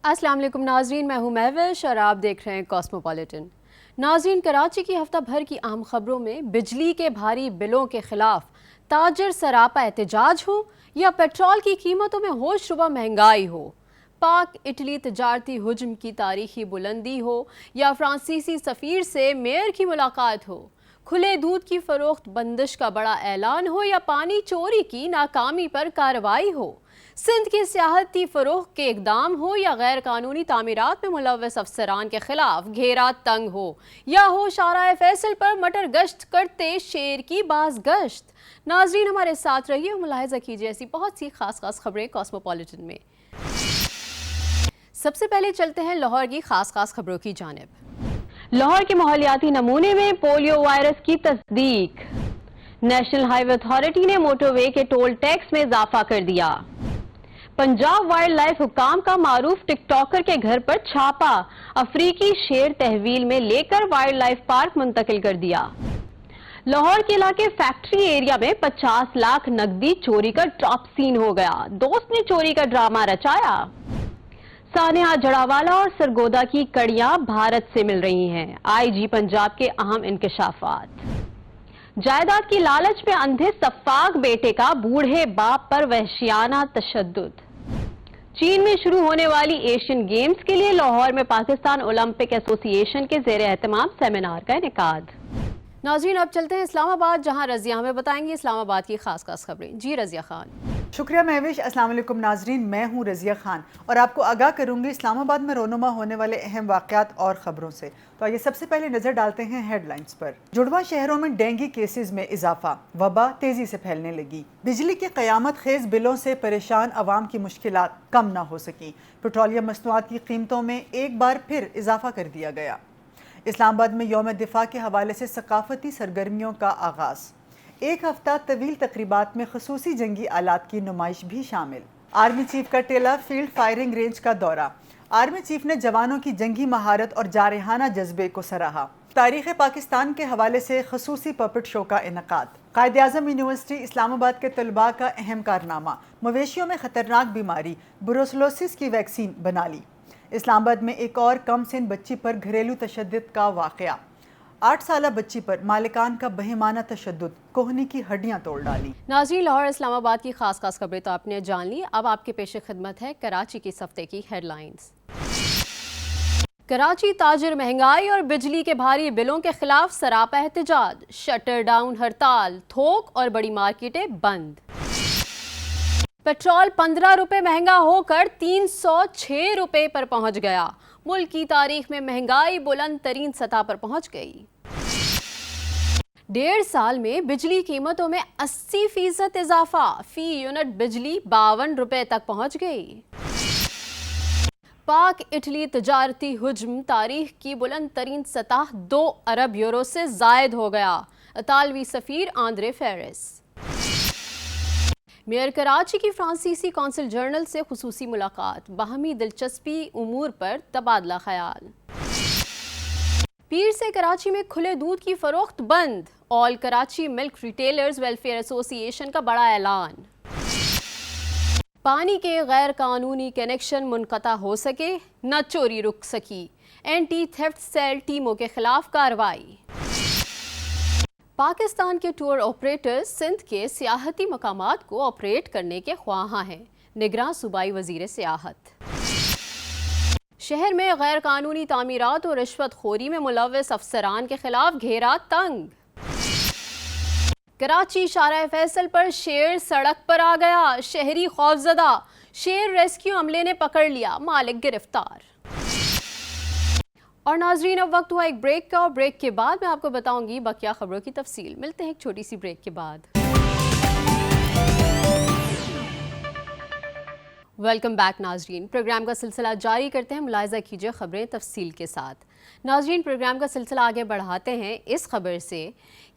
السلام علیکم ناظرین، میں ہوں مہوش اور آپ دیکھ رہے ہیں کاسموپولیٹن۔ ناظرین، کراچی کی ہفتہ بھر کی اہم خبروں میں بجلی کے بھاری بلوں کے خلاف تاجر سراپا احتجاج ہو یا پیٹرول کی قیمتوں میں ہوش ربا مہنگائی ہو، پاک اٹلی تجارتی حجم کی تاریخی بلندی ہو یا فرانسیسی سفیر سے میئر کی ملاقات ہو، کھلے دودھ کی فروخت بندش کا بڑا اعلان ہو یا پانی چوری کی ناکامی پر کارروائی ہو، سندھ کے سیاحتی فروغ کے اقدام ہو یا غیر قانونی تعمیرات میں ملوث افسران کے خلاف گھیرا تنگ ہو یا ہو شارع فیصل پر مٹر گشت کرتے شیر کی باز گشت۔ ناظرین، ہمارے ساتھ رہیے اور ملاحظہ کیجیے ایسی بہت سی خاص خبریں کاسموپولیٹن میں۔ سب سے پہلے چلتے ہیں لاہور کی خاص خبروں کی جانب۔ لاہور کے ماحولیاتی نمونے میں پولیو وائرس کی تصدیق۔ نیشنل ہائی وے اتھارٹی نے موٹر وے کے ٹول ٹیکس میں اضافہ کر دیا۔ پنجاب وائلڈ لائف حکام کا معروف ٹک ٹاکر کے گھر پر چھاپا، افریقی شیر تحویل میں لے کر وائلڈ لائف پارک منتقل کر دیا۔ لاہور کے علاقے فیکٹری ایریا میں 50 لاکھ نقدی چوری کا ٹاپ سین ہو گیا، دوست نے چوری کا ڈرامہ رچایا۔ سانحہ جڑاوالا اور سرگودا کی کڑیاں بھارت سے مل رہی ہیں، آئی جی پنجاب کے اہم انکشافات۔ جائیداد کی لالچ میں اندھے سفاک بیٹے کا بوڑھے باپ پر وحشیانہ تشدد۔ چین میں شروع ہونے والی ایشین گیمز کے لیے لاہور میں پاکستان اولمپک ایسوسی ایشن کے زیر اہتمام سیمینار کا انعقاد۔ ناظرین، اب چلتے ہیں اسلام آباد، جہاں رضیہ ہمیں بتائیں گی اسلام آباد کی خاص خبریں۔ جی رضیہ خان۔ شکریہ مہوش۔ السلام علیکم ناظرین، میں ہوں رضیہ خان اور آپ کو آگاہ کروں گی اسلام آباد میں رونما ہونے والے اہم واقعات اور خبروں سے۔ تو آئیے سب سے پہلے نظر ڈالتے ہیں ہیڈ لائنز پر۔ جڑواں شہروں میں ڈینگی کیسز میں اضافہ، وبا تیزی سے پھیلنے لگی۔ بجلی کے قیامت خیز بلوں سے پریشان عوام کی مشکلات کم نہ ہو سکیں۔ پیٹرولیم مصنوعات کی قیمتوں میں ایک بار پھر اضافہ کر دیا گیا۔ اسلام آباد میں یوم دفاع کے حوالے سے ثقافتی سرگرمیوں کا آغاز۔ ایک ہفتہ طویل تقریبات میں خصوصی جنگی آلات کی نمائش بھی شامل۔ آرمی چیف کا ٹیلا فیلڈ فائرنگ رینج کا دورہ۔ آرمی چیف نے جوانوں کی جنگی مہارت اور جارحانہ جذبے کو سراہا۔ تاریخ پاکستان کے حوالے سے خصوصی پپٹ شو کا انعقاد۔ قائد اعظم یونیورسٹی اسلام آباد کے طلباء کا اہم کارنامہ، مویشیوں میں خطرناک بیماری بروسلوسس کی ویکسین بنا لی۔ اسلام آباد میں ایک اور کم سن بچی پر گھریلو تشدد کا واقعہ۔ 8 سالہ بچی پر مالکان کا بہیمانہ تشدد، کوہنی کی ہڈیاں توڑ ڈالی۔ ناظرین، لاہور اسلام آباد کی خاص خبریں تو آپ نے جان لی، اب آپ کے پیش خدمت ہے کراچی کی اس ہفتے کی ہیڈ لائنز۔ کراچی تاجر مہنگائی اور بجلی کے بھاری بلوں کے خلاف سراپا احتجاج، شٹر ڈاؤن ہڑتال، تھوک اور بڑی مارکیٹیں بند۔ پیٹرول 15 روپے مہنگا ہو کر 306 روپے پر پہنچ گیا، ملک کی تاریخ میں مہنگائی بلند ترین سطح پر پہنچ گئی۔ 1.5 سال میں بجلی قیمتوں میں 80% اضافہ، فی یونٹ بجلی 52 روپے تک پہنچ گئی۔ پاک اٹلی تجارتی حجم تاریخ کی بلند ترین سطح 2 ارب یورو سے زائد ہو گیا، اطالوی سفیر آندرے فیرس۔ میئر کراچی کی فرانسیسی کونسل جنرل سے خصوصی ملاقات، باہمی دلچسپی امور پر تبادلہ خیال۔ پیر سے کراچی میں کھلے دودھ کی فروخت بند، آل کراچی ملک ریٹیلرز ویلفیئر ایسوسی ایشن کا بڑا اعلان۔ پانی کے غیر قانونی کنیکشن منقطع ہو سکے، نہ چوری رک سکی، اینٹی تھیفٹ سیل ٹیموں کے خلاف کارروائی۔ پاکستان کے ٹور آپریٹرز سندھ کے سیاحتی مقامات کو آپریٹ کرنے کے خواہاں ہیں، نگراں صوبائی وزیر سیاحت۔ شہر میں غیر قانونی تعمیرات اور رشوت خوری میں ملوث افسران کے خلاف گھیرا تنگ۔ کراچی شارع فیصل پر شیر سڑک پر آ گیا، شہری خوفزدہ، شیر ریسکیو عملے نے پکڑ لیا، مالک گرفتار۔ اور ناظرین، اب وقت ہوا ایک بریک کا، اور بریک کے بعد میں آپ کو بتاؤں گی بقیہ خبروں کی تفصیل۔ ملتے ہیں ایک چھوٹی سی بریک کے بعد۔ ویلکم بیک ناظرین، پروگرام کا سلسلہ جاری کرتے ہیں، ملاحظہ کیجئے خبریں تفصیل کے ساتھ۔ ناظرین، پروگرام کا سلسلہ آگے بڑھاتے ہیں اس خبر سے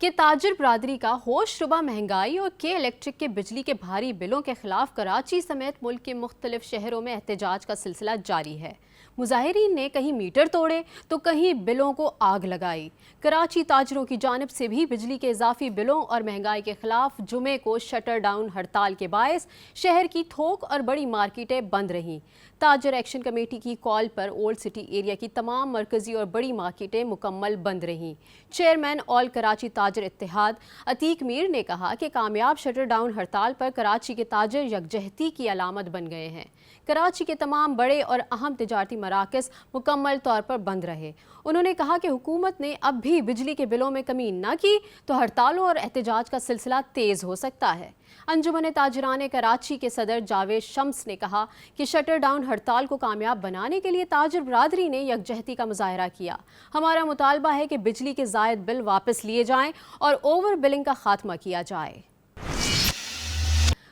کہ تاجر برادری کا ہوش ربا مہنگائی اور کے الیکٹرک کے بجلی کے بھاری بلوں کے خلاف کراچی سمیت ملک کے مختلف شہروں میں احتجاج کا سلسلہ جاری ہے۔ مظاہرین نے کہیں میٹر توڑے تو کہیں بلوں کو آگ لگائی۔ کراچی تاجروں کی جانب سے بھی بجلی کے اضافی بلوں اور مہنگائی کے خلاف جمعے کو شٹر ڈاؤن ہڑتال کے باعث شہر کی تھوک اور بڑی مارکیٹیں بند رہیں۔ تاجر ایکشن کمیٹی کی کال پر اولڈ سٹی ایریا کی تمام مرکزی اور بڑی مارکیٹیں مکمل بند رہیں۔ چیئرمین آل کراچی تاجر اتحاد عتیق میر نے کہا کہ کامیاب شٹر ڈاؤن ہڑتال پر کراچی کے تاجر یکجہتی کی علامت بن گئے ہیں۔ کراچی کے تمام بڑے اور اہم تجارتی مراکز مکمل طور پر بند رہے۔ انہوں نے کہا کہ حکومت نے اب بھی بجلی کے بلوں میں کمی نہ کی تو ہڑتالوں اور احتجاج کا سلسلہ تیز ہو سکتا ہے۔ انجمن تاجران کراچی کے صدر جاوید شمس نے کہا کہ شٹر ڈاؤن ہڑتال کو کامیاب بنانے کے لیے تاجر برادری نے یکجہتی کا مظاہرہ کیا۔ ہمارا مطالبہ ہے کہ بجلی کے زائد بل واپس لیے جائیں اور اوور بلنگ کا خاتمہ کیا جائے۔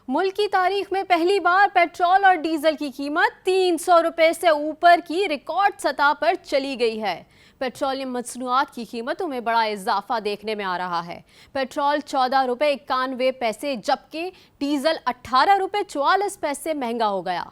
ملک کی تاریخ میں پہلی بار پیٹرول اور ڈیزل کی قیمت 300 روپے سے اوپر کی ریکارڈ سطح پر چلی گئی ہے۔ پیٹرولیم مصنوعات کی قیمتوں میں بڑا اضافہ دیکھنے میں آ رہا ہے۔ پیٹرول 14 روپے 91 پیسے جبکہ ڈیزل 18 روپے 44 پیسے مہنگا ہو گیا۔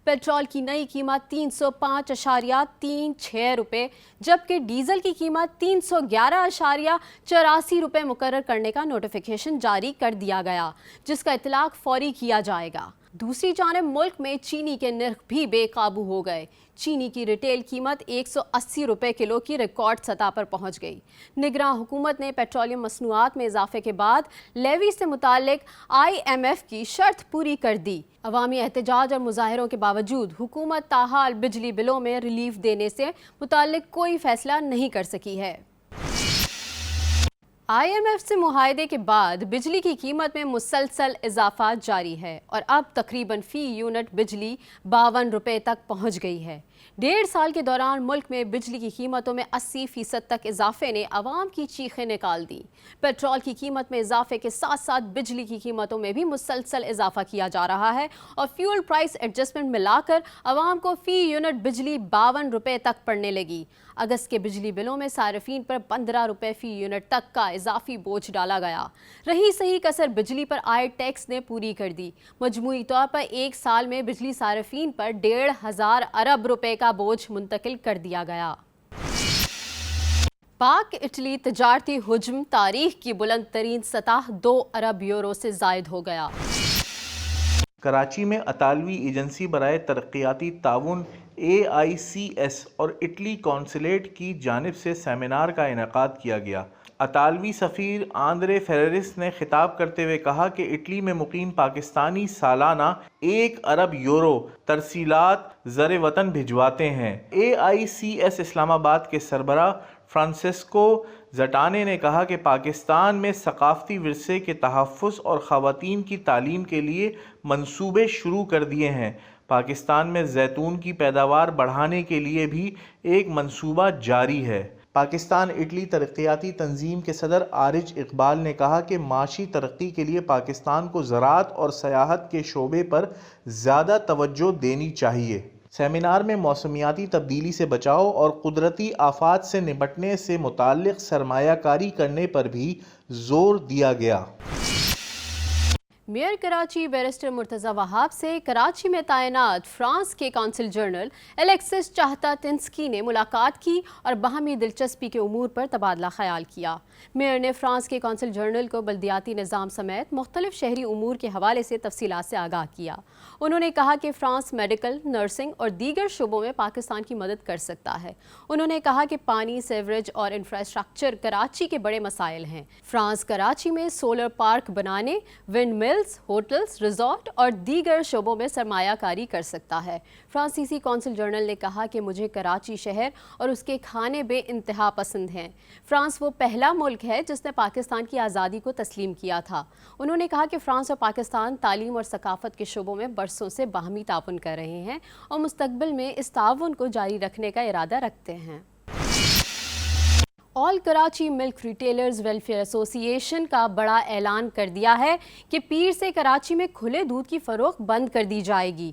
پیٹرول کی نئی قیمت 305.36 روپے جبکہ ڈیزل کی قیمت 311.84 روپے مقرر کرنے کا نوٹیفیکیشن جاری کر دیا گیا، جس کا اطلاق فوری کیا جائے گا۔ دوسری جانب ملک میں چینی کے نرخ بھی بے قابو ہو گئے۔ چینی کی ریٹیل قیمت 180 روپے کلو کی ریکارڈ سطح پر پہنچ گئی۔ نگراں حکومت نے پیٹرولیم مصنوعات میں اضافے کے بعد لیوی سے متعلق IMF کی شرط پوری کر دی۔ عوامی احتجاج اور مظاہروں کے باوجود حکومت تاحال بجلی بلوں میں ریلیف دینے سے متعلق کوئی فیصلہ نہیں کر سکی ہے۔ IMF سے معاہدے کے بعد بجلی کی قیمت میں مسلسل اضافہ جاری ہے اور اب تقریباً فی یونٹ بجلی 52 روپے تک پہنچ گئی ہے۔ 1.5 سال کے دوران ملک میں بجلی کی قیمتوں میں 80% تک اضافے نے عوام کی چیخیں نکال دیں۔ پیٹرول کی قیمت میں اضافے کے ساتھ ساتھ بجلی کی قیمتوں میں بھی مسلسل اضافہ کیا جا رہا ہے اور فیول پرائس ایڈجسٹمنٹ ملا کر عوام کو فی یونٹ بجلی 52 روپے تک پڑنے لگی۔ اگست کے بجلی بلوں میں صارفین پر 15 روپے فی یونٹ تک کا اضافی بوجھ ڈالا گیا۔ رہی صحیح کسر بجلی پر عائد ٹیکس نے پوری کر دی۔ مجموعی طور پر ایک سال میں بجلی صارفین پر 1,500 ارب روپے کا بوجھ منتقل کر دیا گیا۔ پاک اٹلی تجارتی حجم تاریخ کی بلند ترین سطح 2 ارب یورو سے زائد ہو گیا۔ کراچی میں اطالوی ایجنسی برائے ترقیاتی تعاون AICS اور اٹلی کونسلیٹ کی جانب سے سیمینار کا انعقاد کیا گیا۔ اطالوی سفیر آندرے فیررس نے خطاب کرتے ہوئے کہا کہ اٹلی میں مقیم پاکستانی سالانہ 1 ارب یورو ترسیلات زر وطن بھجواتے ہیں۔ AICS اسلام آباد کے سربراہ فرانسسکو زٹانے نے کہا کہ پاکستان میں ثقافتی ورثے کے تحفظ اور خواتین کی تعلیم کے لیے منصوبے شروع کر دیے ہیں۔ پاکستان میں زیتون کی پیداوار بڑھانے کے لیے بھی ایک منصوبہ جاری ہے۔ پاکستان اٹلی ترقیاتی تنظیم کے صدر عارج اقبال نے کہا کہ معاشی ترقی کے لیے پاکستان کو زراعت اور سیاحت کے شعبے پر زیادہ توجہ دینی چاہیے۔ سیمینار میں موسمیاتی تبدیلی سے بچاؤ اور قدرتی آفات سے نمٹنے سے متعلق سرمایہ کاری کرنے پر بھی زور دیا گیا۔ میئر کراچی بیرسٹر مرتضی وہاب سے کراچی میں تعینات فرانس کے قونصل جنرل الیکسس چاہتا-تنسکی نے ملاقات کی اور باہمی دلچسپی کے امور پر تبادلہ خیال کیا۔ میئر نے فرانس کے قونصل جنرل کو بلدیاتی نظام سمیت مختلف شہری امور کے حوالے سے تفصیلات سے آگاہ کیا۔ انہوں نے کہا کہ فرانس میڈیکل، نرسنگ اور دیگر شعبوں میں پاکستان کی مدد کر سکتا ہے۔ انہوں نے کہا کہ پانی، سیوریج اور انفراسٹرکچر کراچی کے بڑے مسائل ہیں۔ فرانس کراچی میں سولر پارک بنانے، ونڈ ملز، ہوٹلز، ریزورٹ اور دیگر شعبوں میں سرمایہ کاری کر سکتا ہے۔ فرانسیسی قونصل جنرل نے کہا کہ مجھے کراچی شہر اور اس کے کھانے بے انتہا پسند ہیں۔ فرانس وہ پہلا ملک ہے جس نے پاکستان کی آزادی کو تسلیم کیا تھا۔ انہوں نے کہا کہ فرانس اور پاکستان تعلیم اور ثقافت کے شعبوں میں برسوں سے باہمی تعاون کر رہے ہیں اور مستقبل میں اس تعاون کو جاری رکھنے کا ارادہ رکھتے ہیں۔ آل کراچی ملک ریٹیلرز ویلفیئر ایسوسی ایشن کا بڑا اعلان کر دیا ہے کہ پیر سے کراچی میں کھلے دودھ کی فروخت بند کر دی جائے گی۔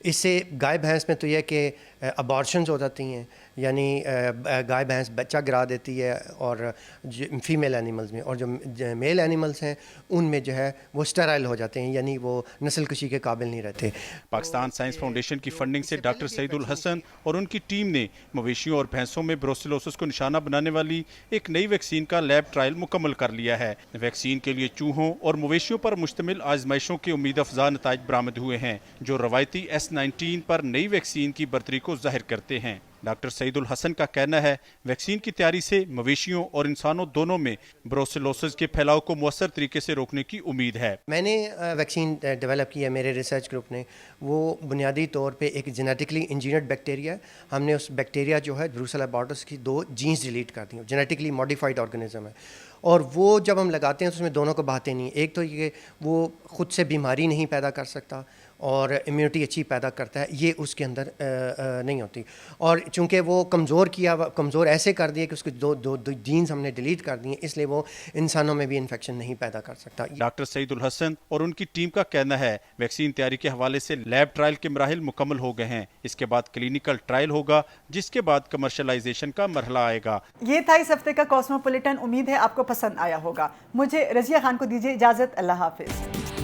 اس سے گائے بھینس میں تو یہ کہ ابارشنز ہو جاتی ہیں، یعنی گائے بھینس بچہ گرا دیتی ہے، اور فیمیل اینیملز میں، اور جو میل اینیملز ہیں ان میں جو ہے وہ اسٹرائل ہو جاتے ہیں، یعنی وہ نسل کشی کے قابل نہیں رہتے۔ پاکستان سائنس فاؤنڈیشن کی فنڈنگ سے ڈاکٹر سعید الحسن اور ان کی ٹیم نے مویشیوں اور بھینسوں میں بروسیلوسس کو نشانہ بنانے والی ایک نئی ویکسین کا لیب ٹرائل مکمل کر لیا ہے۔ ویکسین کے لیے چوہوں اور مویشیوں پر مشتمل آزمائشوں کے امید افزا نتائج برآمد ہوئے ہیں، جو روایتی S19 پر نئی ویکسین کی برتری کو ظاہر کرتے ہیں۔ ڈاکٹر سعید الحسن کا کہنا ہے ویکسین کی تیاری سے مویشیوں اور انسانوں دونوں میں بروسیلوسس کے پھیلاؤ کو مؤثر طریقے سے روکنے کی امید ہے۔ میں نے ویکسین ڈیولپ کی ہے، میرے ریسرچ گروپ نے، وہ بنیادی طور پہ ایک جینیٹکلی انجینئرڈ بیکٹیریا ہے۔ ہم نے اس بیکٹیریا جو ہے بروسیلا بارٹس کی 2 جینز ڈیلیٹ کر دی ہیں، جینیٹکلی ماڈیفائڈ آرگنزم ہے، اور وہ جب ہم لگاتے ہیں تو اس میں دونوں کو بہاتے نہیں، ایک تو یہ وہ خود سے بیماری نہیں پیدا کر سکتا اور امیونٹی اچھی پیدا کرتا ہے، یہ اس کے اندر نہیں ہوتی، اور چونکہ وہ کمزور ایسے کر دیے کہ اس کے دو جینز ہم نے ڈیلیٹ کر دیے، اس لیے وہ انسانوں میں بھی انفیکشن نہیں پیدا کر سکتا۔ ڈاکٹر سعید الحسن اور ان کی ٹیم کا کہنا ہے ویکسین تیاری کے حوالے سے لیب ٹرائل کے مراحل مکمل ہو گئے ہیں، اس کے بعد کلینیکل ٹرائل ہوگا، جس کے بعد کمرشلائزیشن کا مرحلہ آئے گا۔ یہ تھا اس ہفتے کا کاسموپولیٹن، امید ہے آپ کو پسند آیا ہوگا۔ مجھے رضیہ خان کو دیجیے اجازت، اللہ حافظ۔